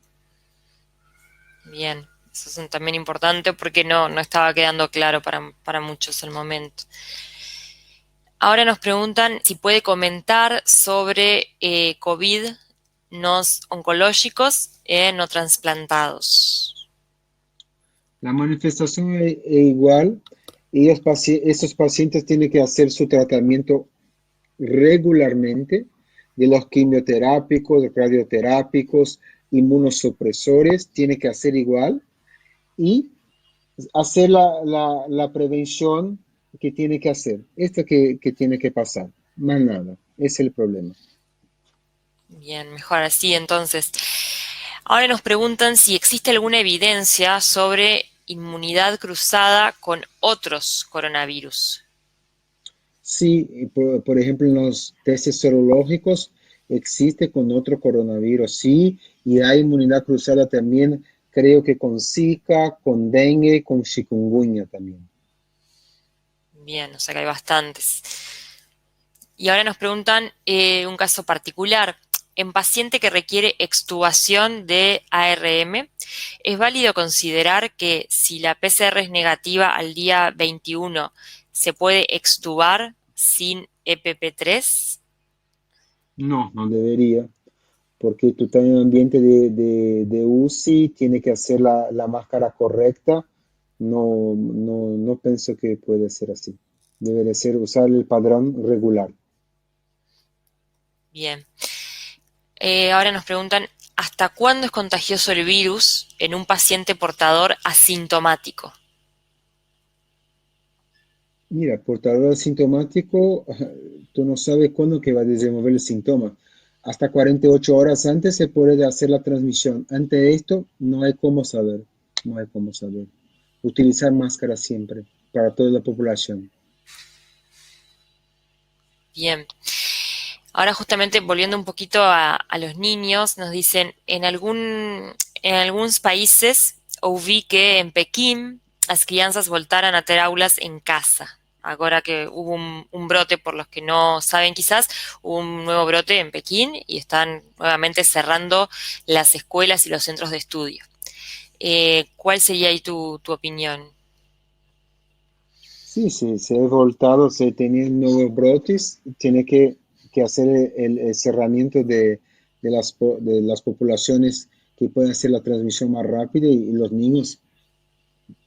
A: Bien, eso es también importante porque no estaba quedando claro para muchos al momento. Ahora nos preguntan si puede comentar sobre COVID no oncológicos no trasplantados.
B: La manifestación es igual. Estos pacientes tienen que hacer su tratamiento regularmente de los quimioterápicos, radioterápicos, inmunosupresores, tiene que hacer igual y hacer la prevención que tiene que hacer, esto que tiene que pasar, más nada, es el problema.
A: Bien, mejor así entonces. Ahora nos preguntan si existe alguna evidencia sobre inmunidad cruzada con otros coronavirus.
B: Sí, por ejemplo, en los testes serológicos existe con otro coronavirus, sí, y hay inmunidad cruzada también, creo que con Zika, con dengue, con chikungunya también.
A: Bien, o sea que hay bastantes. Y ahora nos preguntan un caso particular. En paciente que requiere extubación de ARM, ¿es válido considerar que si la PCR es negativa al día 21, se puede extubar sin EPP3?
B: No, no debería, porque tú estás en un ambiente de UCI, tiene que hacer la máscara correcta. No, no, no pienso que puede ser así. Debería ser usar el padrón regular.
A: Bien. Ahora nos preguntan, ¿hasta cuándo es contagioso el virus en un paciente portador asintomático?
B: Mira, portador asintomático, tú no sabes cuándo que va a desenvolver el síntoma. Hasta 48 horas antes se puede hacer la transmisión. Ante esto, no hay cómo saber. No hay cómo saber. Utilizar máscara siempre para toda la población.
A: Bien. Ahora justamente volviendo un poquito a los niños, nos dicen, Em alguns países ouvi que em Pequim as crianças voltaram a ter aulas em casa. Agora que hubo un brote, por los que no saben quizás, hubo un nuevo brote en Pekín y están nuevamente cerrando las escuelas y los centros de estudio. ¿Cuál sería ahí tu opinión?
B: Sí, sí, se ha voltado, se tenían nuevos brotes, tiene que hacer el cerramiento de las poblaciones que pueden hacer la transmisión más rápida y los niños,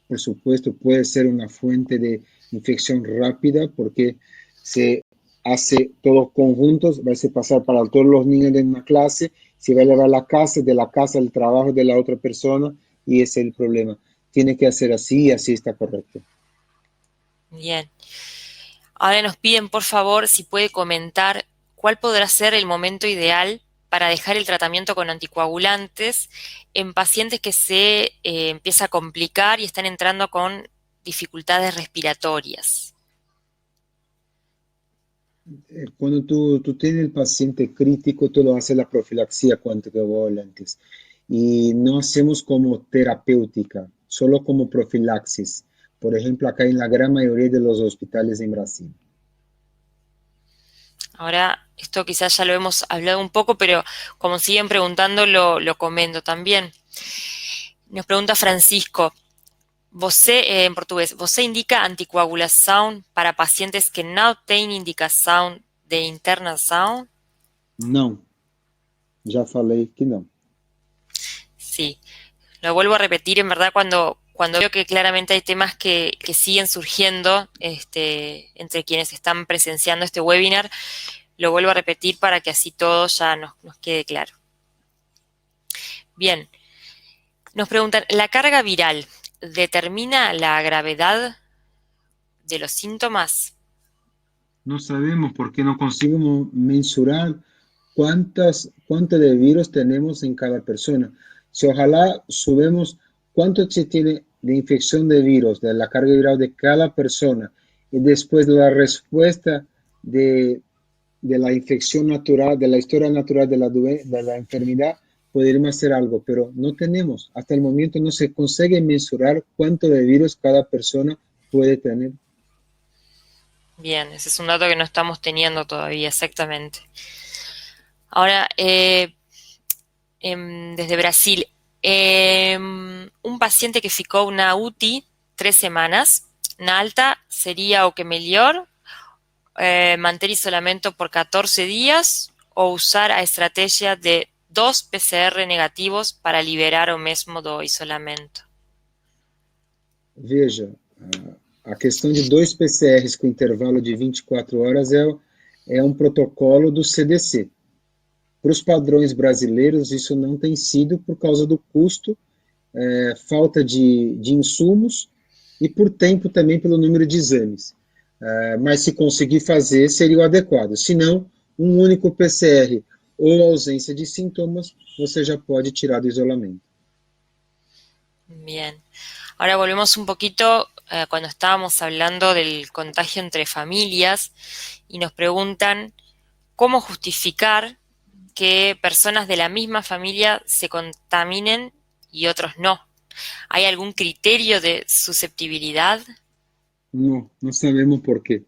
B: por supuesto, puede ser una fuente de infección rápida porque se hace todos conjuntos, va a pasar para todos los niños de una clase, se va a llevar a la casa, de la casa al trabajo de la otra persona y ese es el problema. Tiene que hacer así y así está correcto.
A: Bien. Ahora nos piden, por favor, si puede comentar cuál podrá ser el momento ideal para dejar el tratamiento con anticoagulantes en pacientes que se empieza a complicar y están entrando con dificultades respiratorias.
B: Cuando tú tienes el paciente crítico, tú lo haces la profilaxia anticoagulantes y no hacemos como terapéutica, solo como profilaxis. Por ejemplo, acá en la gran mayoría de los hospitales en Brasil.
A: Ahora, esto quizás ya lo hemos hablado un poco, pero como siguen preguntando, lo comento también. Nos pregunta Francisco, você, en portugués, você indica anticoagulação para pacientes que no têm indicação de internação?
B: Não, já falei que não.
A: Sí, lo vuelvo a repetir, en verdad, cuando veo que claramente hay temas que siguen surgiendo entre quienes están presenciando este webinar, lo vuelvo a repetir para que así todo ya nos quede claro. Bien, nos preguntan, ¿la carga viral determina la gravedad de los síntomas?
B: No sabemos porque no conseguimos mensurar cuánto de virus tenemos en cada persona. Si ojalá subemos cuánto se tiene de infección de virus, de la carga viral de cada persona, y después la respuesta de, de la infección natural, de la historia natural de la enfermedad, podríamos hacer algo, pero no tenemos. Hasta el momento no se consigue mensurar cuánto de virus cada persona puede tener.
A: Bien, ese es un dato que no estamos teniendo todavía exactamente. Ahora, desde Brasil, un paciente que ficou na UTI 3 semanas, na alta sería o que melhor manter isolamento por 14 días ou usar a estrategia de 2 PCR negativos para liberar o mesmo do isolamento.
B: Veja, a questão de 2 PCRs com intervalo de 24 horas é um protocolo do CDC. Para os padrões brasileiros, isso não tem sido por causa do custo, falta de insumos e por tempo também pelo número de exames. Mas se conseguir fazer, seria o adequado. Se não, um único PCR ou ausência de sintomas, você já pode tirar do isolamento.
A: Bien. Ahora volvemos un poquito cuando estábamos hablando del contagio entre familias y nos preguntan cómo justificar que personas de la misma familia se contaminen y otros no. ¿Hay algún criterio de susceptibilidad?
B: No, no sabemos por qué.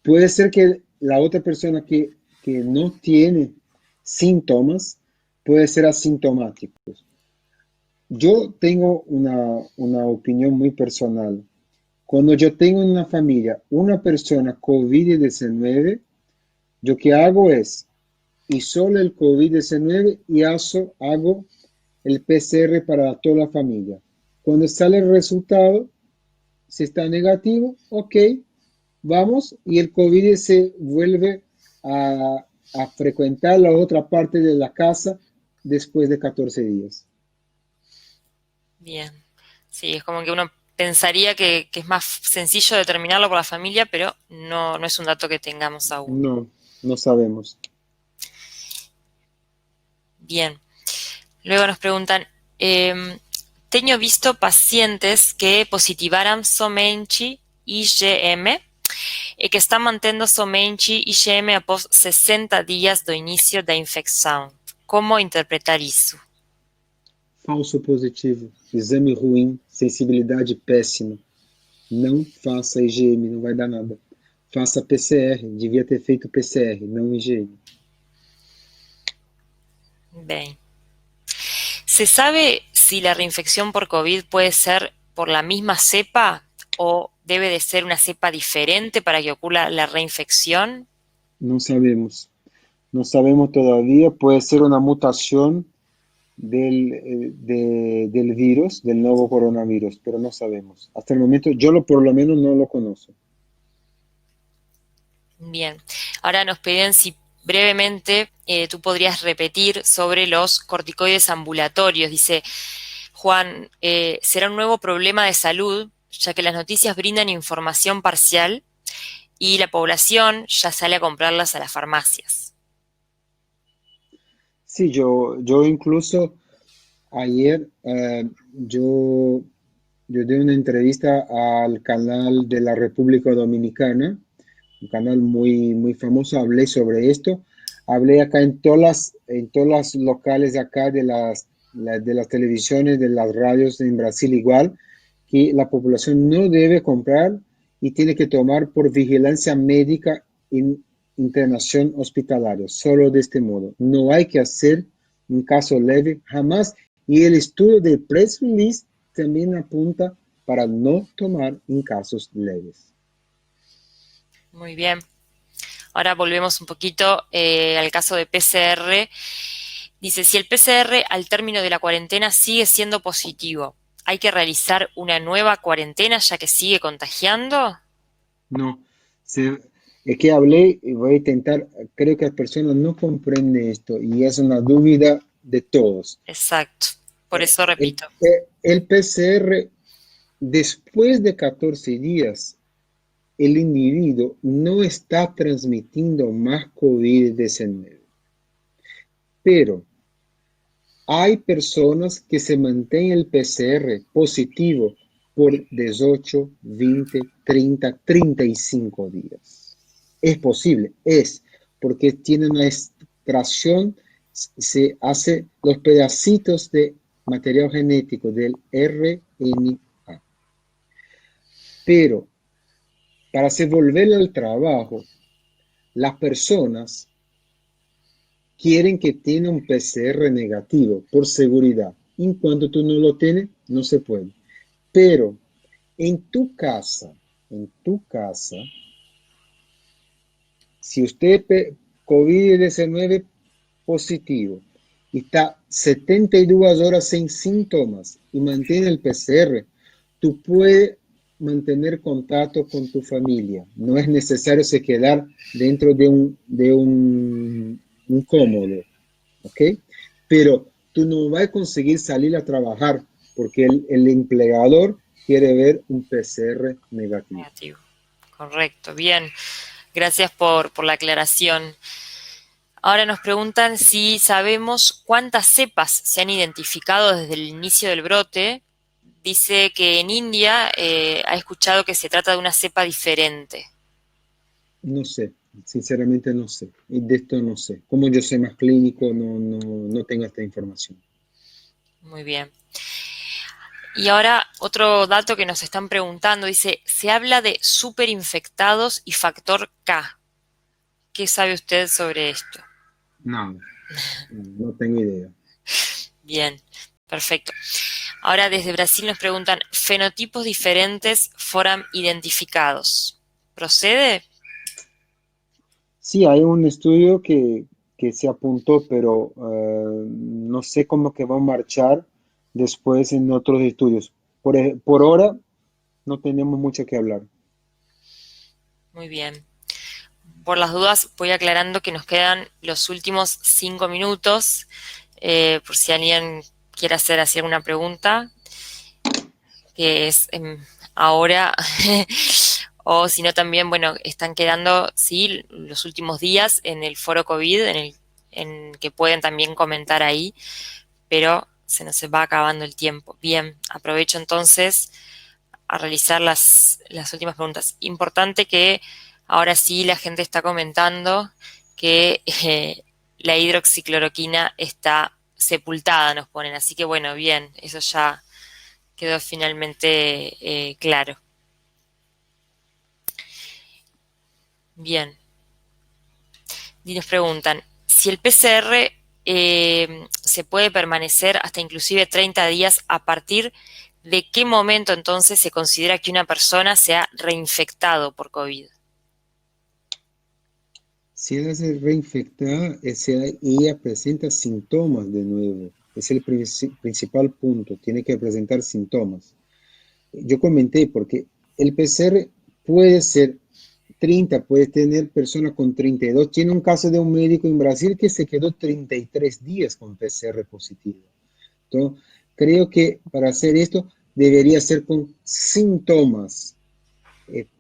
B: Puede ser que la otra persona que no tiene síntomas puede ser asintomático. Yo tengo una opinión muy personal. Cuando yo tengo en una familia una persona COVID-19, yo que hago es isolo el COVID-19 y hago el PCR para toda la familia. Cuando sale el resultado, si está negativo, ok, vamos y el COVID se vuelve a frecuentar la otra parte de la casa después de 14 días.
A: Bien. Sí, es como que uno pensaría que es más sencillo determinarlo por la familia, pero no es un dato que tengamos aún.
B: No, no sabemos.
A: Bien. Luego nos preguntan, teño visto pacientes que positivaram somente IgM e que están mantendo somente IgM após 60 días do início da infecção. Como interpretar isso?
B: falso positivo, exame ruim, sensibilidade péssima. Não faça IgM, não vai dar nada. Faça PCR, devia ter feito PCR, não IgM.
A: Bien. ¿Se sabe si la reinfección por COVID puede ser por la misma cepa o debe de ser una cepa diferente para que ocurra la reinfección?
B: Não sabemos. Não sabemos todavía. Puede ser una mutación del virus, del nuevo coronavirus, pero no sabemos. Hasta el momento, por lo menos no lo conozco.
A: Bien. Ahora nos piden si brevemente tú podrías repetir sobre los corticoides ambulatorios. Dice, Juan, será un nuevo problema de salud, ya que las noticias brindan información parcial y la población ya sale a comprarlas a las farmacias.
B: Sí, yo incluso ayer yo di una entrevista al canal de la República Dominicana, un canal muy famoso. Hablé sobre esto. Hablé acá en todas las locales de acá de las televisiones, de las radios en Brasil igual, que la población no debe comprar y tiene que tomar por vigilancia médica en internación hospitalaria, solo de este modo. No hay que hacer un caso leve jamás, y el estudio del press release también apunta para no tomar en casos leves.
A: Muy bien. Ahora volvemos un poquito al caso de PCR. Dice, si el PCR al término de la cuarentena sigue siendo positivo, ¿hay que realizar una nueva cuarentena ya que sigue contagiando?
B: No, es que hablé y voy a intentar, creo que las personas no comprenden esto y es una duda de todos.
A: Exacto. Por eso
B: El,
A: repito.
B: el PCR, después de 14 días, el individuo no está transmitiendo más COVID-19. Pero hay personas que se mantienen el PCR positivo por 18, 20, 30, 35 días. Es posible, porque tiene una extracción, se hace los pedacitos de material genético del RNA. Pero para se volver al trabajo, las personas quieren que tenga un PCR negativo por seguridad. En cuanto tú no lo tienes, no se puede. Pero en tu casa, si usted COVID-19 positivo y está 72 horas sin síntomas y mantiene el PCR, tú puedes mantener contacto con tu familia. No es necesario se quedar dentro de un cómodo, ¿ok? Pero tú no vas a conseguir salir a trabajar porque el empleador quiere ver un PCR negativo.
A: Negativo. Correcto, bien. Gracias por la aclaración. Ahora nos preguntan si sabemos cuántas cepas se han identificado desde el inicio del brote. Dice que en India ha escuchado que se trata de una cepa diferente.
B: No sé, sinceramente no sé. Y de esto no sé. Como yo soy más clínico, no tengo esta información.
A: Muy bien. Y ahora otro dato que nos están preguntando, dice, se habla de superinfectados y factor K. ¿Qué sabe usted sobre esto?
B: Nada, no tengo idea.
A: Bien, perfecto. Ahora desde Brasil nos preguntan, fenotipos diferentes fueron identificados. ¿Procede?
B: Sí, hay un estudio que se apuntó, pero no sé cómo que va a marchar después en otros estudios. Por ahora no tenemos mucho que hablar.
A: Muy bien. Por las dudas voy aclarando que nos quedan los últimos 5 minutos, por si alguien quiere hacer así alguna pregunta, que es ahora, o si no también, bueno, están quedando, sí, los últimos días en el foro COVID, en que pueden también comentar ahí, pero se nos va acabando el tiempo. Bien, aprovecho entonces a realizar las últimas preguntas. Importante que ahora sí la gente está comentando que la hidroxicloroquina está sepultada, nos ponen. Así que bueno, bien, eso ya quedó finalmente claro. Bien. Y nos preguntan, si el PCR se puede permanecer hasta inclusive 30 días, ¿a partir de qué momento entonces se considera que una persona se ha reinfectado por COVID?
B: Si ella se reinfecta, ella presenta síntomas de nuevo. Es el principal punto, tiene que presentar síntomas. Yo comenté porque el PCR puede ser 30, puede tener personas con 32. Tiene un caso de un médico en Brasil que se quedó 33 días con PCR positivo. Entonces, creo que para hacer esto debería ser con síntomas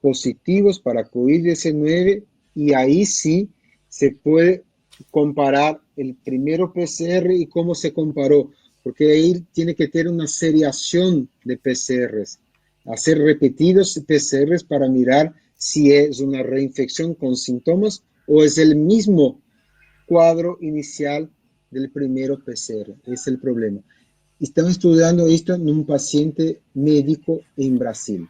B: positivos para COVID-19 y ahí sí se puede comparar el primero PCR y cómo se comparó, porque ahí tiene que tener una seriación de PCRs, hacer repetidos PCRs para mirar si es una reinfección con síntomas o es el mismo cuadro inicial del primero PCR. Es el problema. Estamos estudiando esto en un paciente médico en Brasil.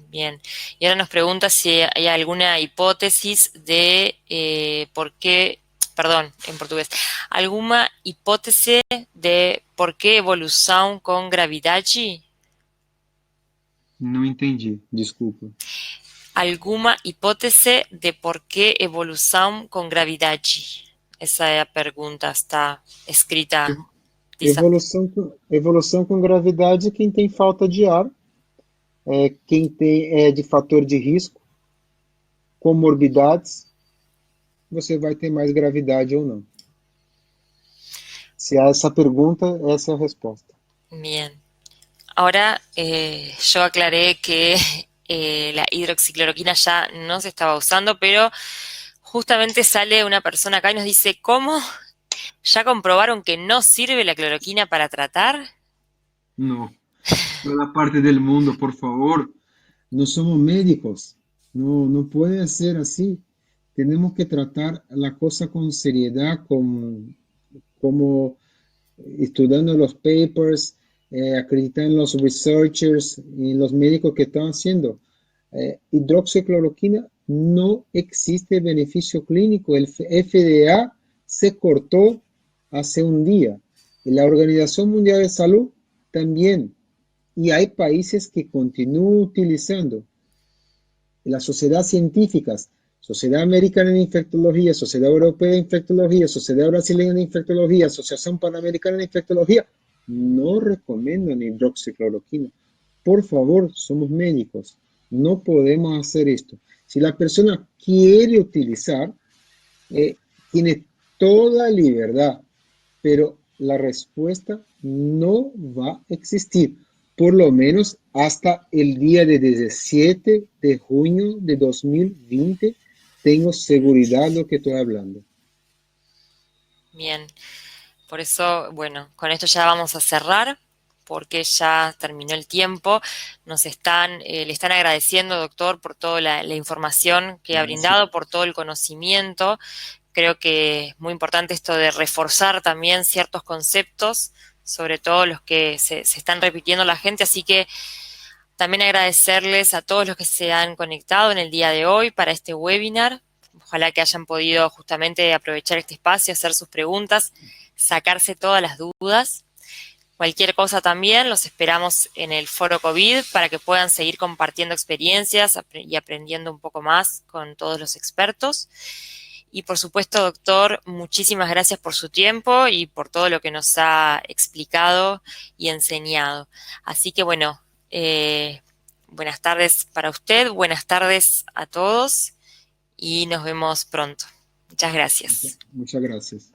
A: Bien. Y ahora nos pregunta si hay alguna hipótesis de por qué, perdón, en portugués, alguna hipótesis de por qué evolución con gravidade?
B: Não entendi, desculpa.
A: ¿Alguna hipótesis de por qué evolución con gravidade? Esa es la pregunta, está escrita. Dice,
B: Evolução com gravidade, quem tem falta de ar, quem tem de fator de risco, comorbidades, você vai ter mais gravidade ou não. Se há essa pergunta, essa é a resposta.
A: bien. Ahora yo aclaré que la hidroxicloroquina ya no se estaba usando, pero justamente sale una persona acá y nos dice, ¿cómo? ¿Ya comprobaron que no sirve la cloroquina para tratar?
B: Não. Toda parte do mundo, por favor. Nós somos médicos. Não, não pode ser assim. Temos que tratar a coisa com seriedade, como estudiando los papers, acreditando en los researchers y los médicos que están haciendo. Hidroxicloroquina no existe beneficio clínico. El FDA se cortó hace un día. Y la Organización Mundial de Salud también. Y hay países que continúan utilizando. Las sociedades científicas, Sociedad Americana de Infectología, Sociedad Europea de Infectología, Sociedad Brasileña de Infectología, Asociación Panamericana de Infectología, no recomiendan hidroxicloroquina. Por favor, somos médicos, no podemos hacer esto. Si la persona quiere utilizar, tiene toda libertad, pero la respuesta no va a existir, por lo menos hasta el día de 17 de junio de 2020. Tengo seguridad de lo que estoy hablando.
A: Bien, por eso, bueno, con esto ya vamos a cerrar porque ya terminó el tiempo. Le están agradeciendo, doctor, por toda la información que ha
B: Gracias.
A: brindado, por todo el conocimiento. Creo que es muy importante esto de reforzar también ciertos conceptos, sobre todo los que se están repitiendo la gente, así que también agradecerles a todos los que se han conectado en el día de hoy para este webinar. Ojalá que hayan podido justamente aprovechar este espacio, hacer sus preguntas, sacarse todas las dudas. Cualquier cosa también, los esperamos en el foro COVID para que puedan seguir compartiendo experiencias y aprendiendo un poco más con todos los expertos. Y por supuesto, doctor, muchísimas gracias por su tiempo y por todo lo que nos ha explicado y enseñado. Así que bueno, buenas tardes para usted, buenas tardes a todos y nos vemos pronto. Muchas gracias.
B: Muchas gracias.